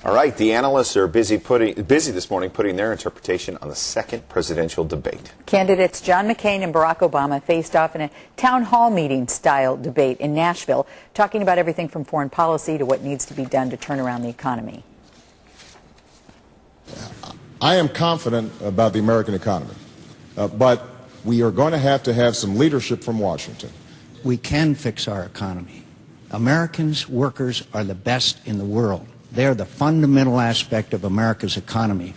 All right, the analysts are busy this morning putting their interpretation on the second presidential debate. Candidates John McCain and Barack Obama faced off in a town hall meeting style debate in Nashville, talking about everything from foreign policy to what needs to be done to turn around the economy. I am confident about the American economy, but we are going to have some leadership from Washington. We can fix our economy. Americans, workers, are the best in the world. They are the fundamental aspect of America's economy.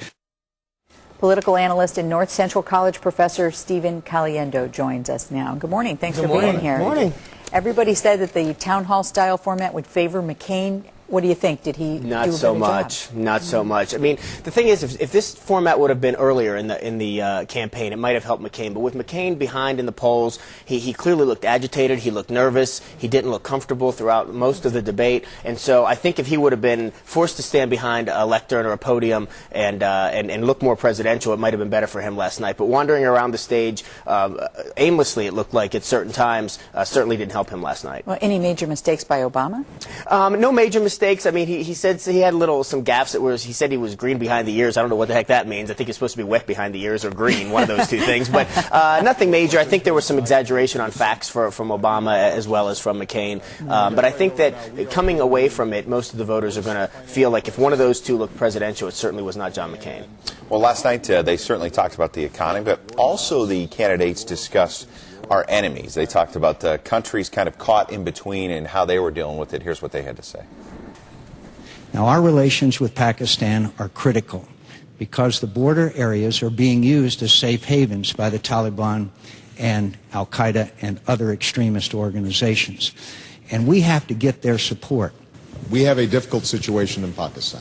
Political analyst and North Central College professor Stephen Caliendo joins us now. Good morning. Thanks for being here. Good morning. Everybody said that the town hall style format would favor McCain. What do you think? Did he Not do a so better much. job? Not so much. I mean, the thing is, if this format would have been earlier in the campaign, it might have helped McCain. But with McCain behind in the polls, he clearly looked agitated. He looked nervous. He didn't look comfortable throughout most of the debate. And so I think if he would have been forced to stand behind a lectern or a podium and look more presidential, it might have been better for him last night. But wandering around the stage aimlessly, it looked like at certain times, certainly didn't help him last night. Well, any major mistakes by Obama? No major mistakes. I mean, he said he had some gaffes. He said he was green behind the ears. I don't know what the heck that means. I think he's supposed to be wet behind the ears or green, one of those two things. But nothing major. I think there was some exaggeration on facts from Obama as well as from McCain. But I think that coming away from it, most of the voters are going to feel like if one of those two looked presidential, it certainly was not John McCain. Well, last night they certainly talked about the economy, but also the candidates discussed our enemies. They talked about countries kind of caught in between and how they were dealing with it. Here's what they had to say. Now, our relations with Pakistan are critical because the border areas are being used as safe havens by the Taliban and Al-Qaeda and other extremist organizations. And we have to get their support. We have a difficult situation in Pakistan.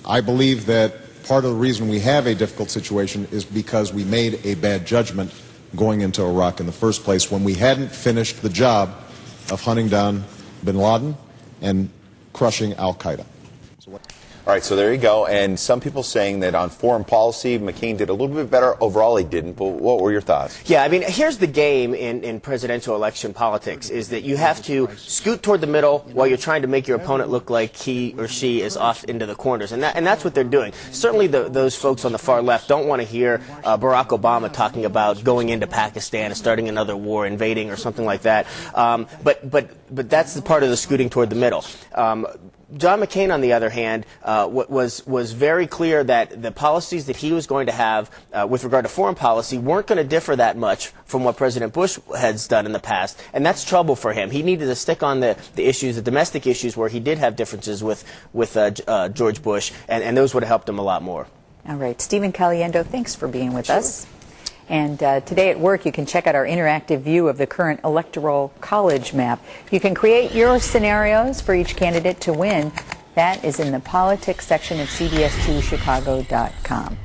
I believe that part of the reason we have a difficult situation is because we made a bad judgment going into Iraq in the first place when we hadn't finished the job of hunting down bin Laden and crushing Al-Qaeda. All right, so there you go. And some people saying that on foreign policy, McCain did a little bit better. Overall, he didn't. But what were your thoughts? Yeah, I mean, here's the game in presidential election politics, is that you have to scoot toward the middle while you're trying to make your opponent look like he or she is off into the corners. And that's what they're doing. Certainly those folks on the far left don't want to hear Barack Obama talking about going into Pakistan and starting another war, invading or something like that. But that's the part of the scooting toward the middle. John McCain, on the other hand, was very clear that the policies that he was going to have with regard to foreign policy weren't going to differ that much from what President Bush has done in the past, and that's trouble for him. He needed to stick on the issues, the domestic issues, where he did have differences with George Bush, and those would have helped him a lot more. All right. Stephen Caliendo, thanks for being with us. And today at work, you can check out our interactive view of the current electoral college map. You can create your scenarios for each candidate to win. That is in the politics section of CBS2Chicago.com.